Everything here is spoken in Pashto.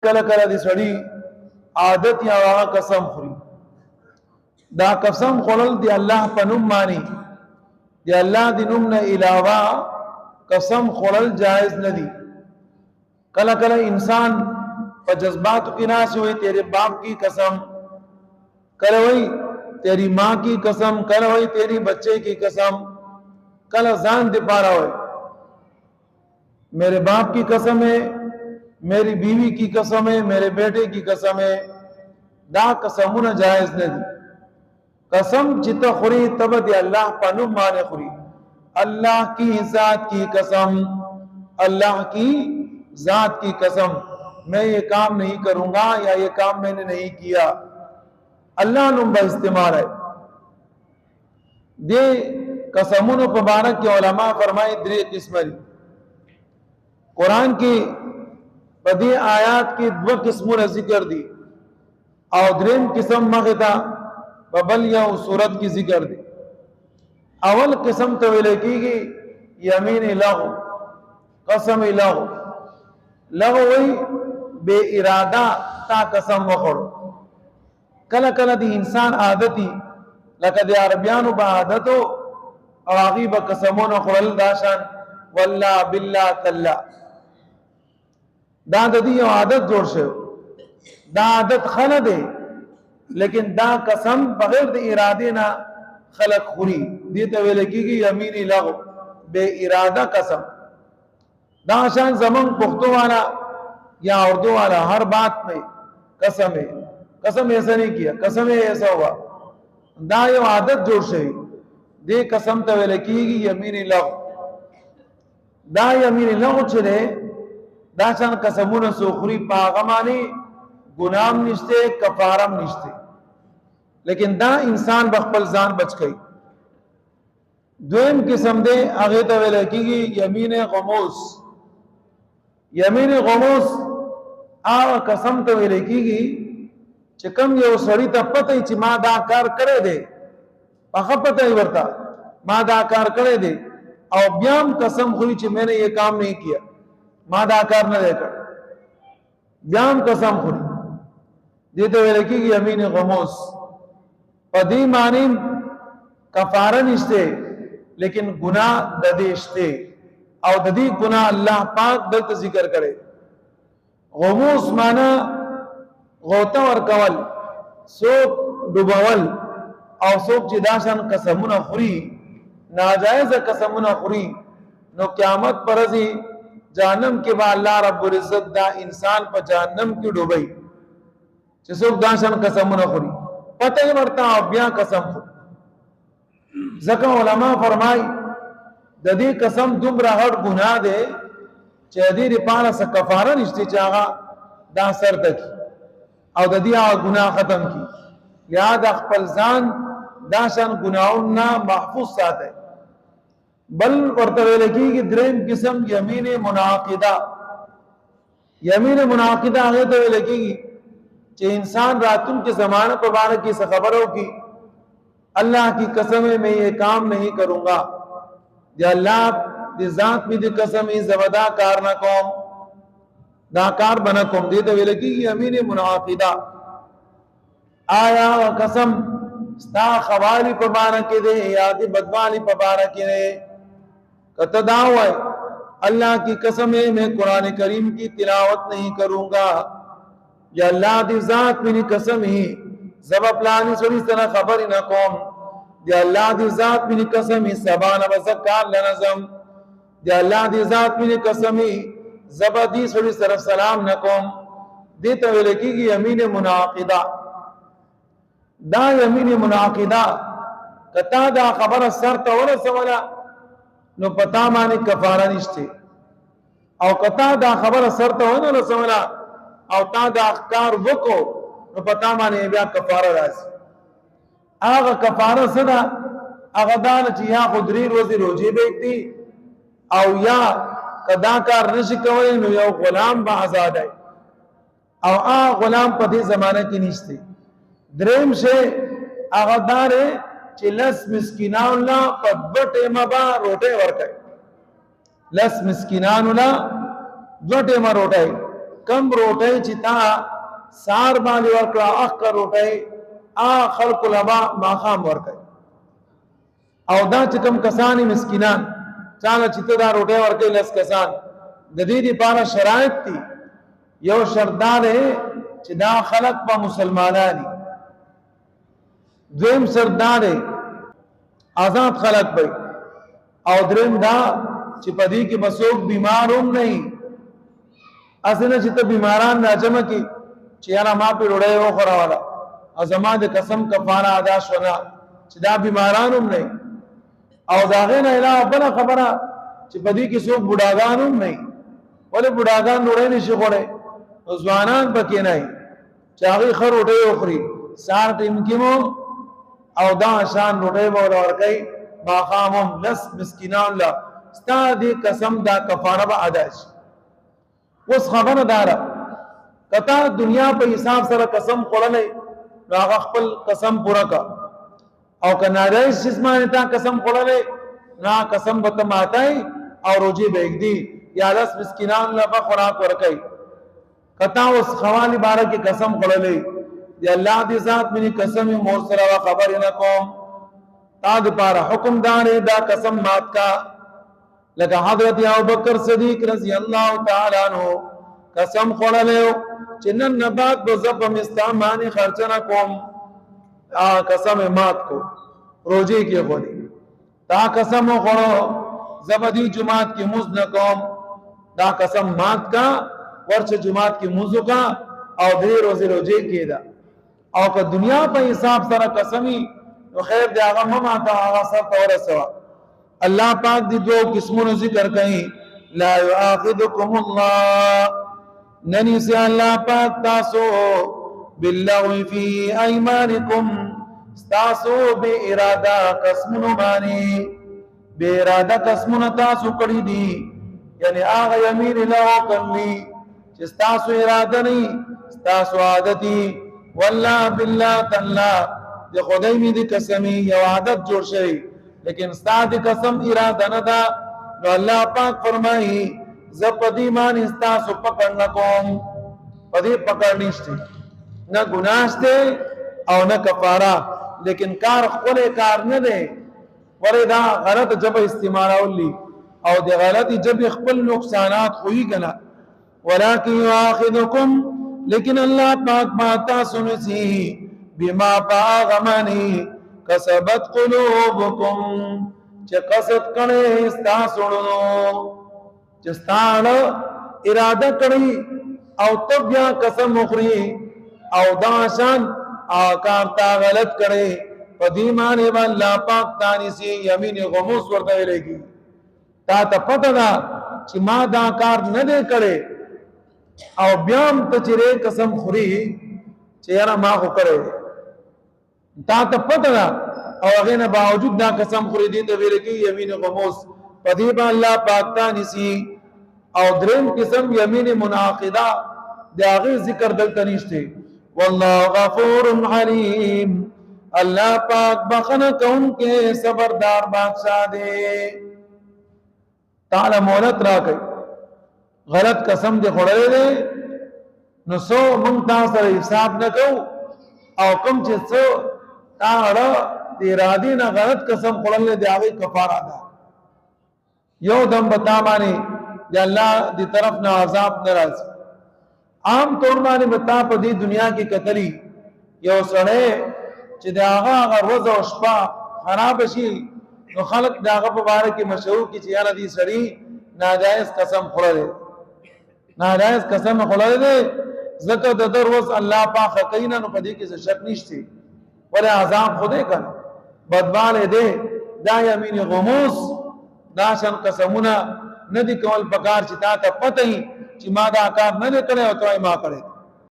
کله کله د سړی عادت یا هغه قسم خوري دا قسم خورل دی الله په نوم مانی دی الله د نوم نه علاوه قسم خورل جائز نه دی کله کله انسان په جذباتو کې ناس ہوئے تیرے باپ کی قسم کله وای تیری माँ کی قسم کله وای تیری بچے کی قسم کله ځان دې پاره وای मेरे बाप की कसम है मेरी बीवी की कसम है मेरे बेटे की कसम है दा कसमुना जायज नहीं कसम चित खुरी तब दे अल्लाह पनु माने खुरी अल्लाह की जात की कसम अल्लाह की जात की कसम मैं ये काम नहीं करूंगा या ये काम मैंने नहीं किया अल्लाह नुम्बा इस्तेमाल है दे कसमुन मुबारक के उलमा फरमाए द्रे किस्मरी कुरान की बदी आयात की दो किस्मों जिक्र दी और द्रेम किस्म मगता बबल या सूरत की जिक्र दी अवल किस्म तो की यमीन लघु कसम लघु लघु वही बे इरादा ता कसम वखड़ो कला कला दी इंसान आदती लकद अरबियानु बा आदतो और आगी ब कसमों न खुरल दाशान वल्ला बिल्ला तल्ला दा ददी आदत जोड़ से दा आदत खल दे लेकिन दा कसम बगैर दे इरादे ना खलक खुरी देते वे लगी यमीनी लगो बे इरादा कसम दा शान जमन पुख्तो वाला या उर्दू वाला हर बात में कसम है कसम ऐसा नहीं किया कसम है ऐसा हुआ दा ये आदत जोड़ से दे कसम तो वे लगी यमीनी लगो दा यमीनी लगो चले दाशान कसमुन सोखरी पागमानी गुनाम निश्ते कफारम निश्ते लेकिन दा इंसान बखपल जान बच गई दोम किस्म दे आगे तवे लगी यमीन गमूस आ कसम तवे लगी चिकम ये सड़ी तपत ही मा दा कार करे दे पखपत ही वर्ता मा दा कार करे दे और ब्याम कसम खुली ची मैंने ये काम नहीं किया मादाकार न देकर ब्याम कसम खुली देते हुए लिखी कि यमीन गमूस पदी मानी कफारन इश्ते लेकिन गुनाह ददेशते और ददी गुनाह अल्लाह पाक दल्त जिक्र करे गमूस माना गौता और कवल सोप डुबावल और सोप चिदाशन कसमुना खुरी नाजायज कसमुना खुरी नो क्यामत परजी जहन्नम के बाद अल्लाह रब्बुल इज्जत दा इंसान पर जहन्नम की डूबई जिसोक दाशन कसम न खुरी पता ही मरता अब्या कसम खुरी जका उलमा फरमाई ददी कसम दुम रहट गुनाह दे चेदी रिपाना से कफारा निश्ते चागा दा सर तक और ददी आ गुनाह खत्म की याद अखपल जान दाशन गुनाहों ना महफूज साथ है बल वर्तवे लगी कि द्रेम किस्म यमीन मुनाकिदा आगे तो लगेगी कि इंसान रातुन के जमाने पर बार की खबरों की अल्लाह की कसम है मैं ये काम नहीं करूंगा या अल्लाह जात में दी कसम ही जबदा कार न कौम दाकार बना कौम दे तो लगी यमीन मुनाकिदा आया व कसम स्ता खवाली पर बार के दे याद बदवाली पर बार के दे कतदावा अल्लाह की कसम है मैं कुरान करीम की तिलावत नहीं करूंगा या अल्लाह दी जात मेरी कसम ही जब प्लानी सोरी तरह खबर न कौम या अल्लाह दी जात मेरी कसम ही सबान व ज़कार लनज़म या अल्लाह दी जात मेरी कसम ही जबदी सोरी तरफ सलाम न कौम देते हुए लिखी कि यमीन मुनाकिदा दा यमीन मुनाकिदा कता दा खबर सर तो समझा नो पता माने कफारा निश्ते और कता दा खबर असर तो होना न समला और ता दा अखकार वको नो पता माने बिया कफारा राज आगा कफारा सदा आगा दान चिया खुदरी रोजी रोजी बेकती और या कदाकार नशिकवे नो यो गुलाम बा आजाद है और आ गुलाम पति जमाने की निश्ते द्रेम से आगा दारे लस मिस्किनानुला पद्वटे मबा रोटे वर्काय लस मिस्किनानुला द्वटे मा रोटाय کم روټۍ چې تا سار باندې ورکړه اخ روټۍ خلق لبا ماخام ورکړي او دا چې کم کسانی مسکینان چاله چې ته دا روټۍ ورکړي لس کسان د دې لپاره شرایط دي یو شردار چې دا خلق په مسلمانانی دویم سردار آزاد خلق بھئی او درم دا چې پدې کې مسوک بیمار هم نه اسنه چې ته بیماران راجمه کی چې یاره ما په روړې و خورا والا او زما د قسم کفاره ادا شونا چې دا بیماران هم نه او دا غې نه علاوه بل خبره چې پدې کې څوک بډاګان هم نه ولې بډاګان روړې نشي خوړې ځوانان پکې نه چې هغه خر روټي وخوري سار ټیم کې مو او دا شان روټي به ورکړي ماقامم لس مسکینان لا ستا دې قسم دا کفاره به ادا شي اوس خبره دارا کتا دنیا په حساب سره قسم خورلې راغ خپل قسم پورا کا او کناړې جسمانه تا قسم خورلې نا قسم به تماتای او روزي بېګدي یا لس مسکینان لا به خوراک ورکړي کتا اوس خوالي بارے کې قسم خورلې دی الله دې ذات منی قسم مور سره خبر نه کوم تا د پاره حکم دانه دا قسم مات کا لکه حضرت ابوبکر صدیق رضی الله تعالی عنہ قسم خورلې چې نن نبات به زب مستامانی خرچ نه کوم قسم مات کو روزي کې خوري تا قسم خورو زبدي جمعات کې مز نه کوم دا قسم مات کا ورچ جمعات کې مزو کا او دې روزي کې دا او که دنیا په حساب سره قسمی نو خیر دی هغه مما تا هغه سره تور سوا الله پاک دی دو قسمونو ذکر کئ لا یؤاخذکم الله ننی سے الله پاک تاسو باللغو فی ایمانکم تاسو بے اراده قسمونو باندې بے اراده قسمونو تاسو کړی دي یعنی هغه یمین له کلی چې تاسو اراده نه تاسو عادتي والله بالله تعالی د خدای می دی قسمی یو عادت جوړ شي لیکن ستاد قسم اراده نه دا نو الله پاک فرمایي زپدی مان استاسو پکړ نه کوم پدی پکړ نشته نه ګناشته او نه کفاره لیکن کار خپل کار نه دی وردا غلط جب استعمال اولی او د غلطی جب خپل نقصانات خوې کنا ولکن یاخذکم لیکن اللہ پاک ماتا سنسی بما پاغمانی کسبت قلوبکم چه قصد کنے استاسوڑنو چستان ارادہ کری او تب یا قسم مخری او داشان آکارتا غلط کرے فدیمانے با اللہ پاک تانیسی یمین غموس ورطا لے گی تا تا پتہ دا چی ما دا کار ندے کرے او بیام ته چیرې قسم خوري چې یاره ما خو کړی تا ته پته ده او هغه نه باوجود دا قسم خوري دي ته ویل کې یمین غموس پدې با الله پاک تا نسی او دریم قسم یمین مناقضه دا هغه ذکر دلته نشته والله غفور حلیم الله پاک بخنه کون کې صبردار بادشاہ دی تعالی مولت را کوي غلط قسم دې خورلې دې نو سو مونږ تاسو سره حساب نه کوو او کوم چې څو تاړه دې ارادي نه غلط قسم خورلې دې هغه کفاره ده یو دم بتا باندې چې الله دې طرف نه عذاب ناراض عام طور باندې بتا په دې دنیا کې کتلی یو سړی چې دا هغه روز او شپه خراب شي نو خلق داغه په باره کې مشهور کی چې یاره دې سړی ناجائز قسم خورلې ناجائز قسم خلای دے زکر د دروز الله پاک کینا نو پدې کې شک نشته ولا عذاب خوده کن بدوال دے دا یمین غموس دا شن قسمونه ندی کول پکار چې تا ته پته چې ما دا کار نه کړی او توای ما کړی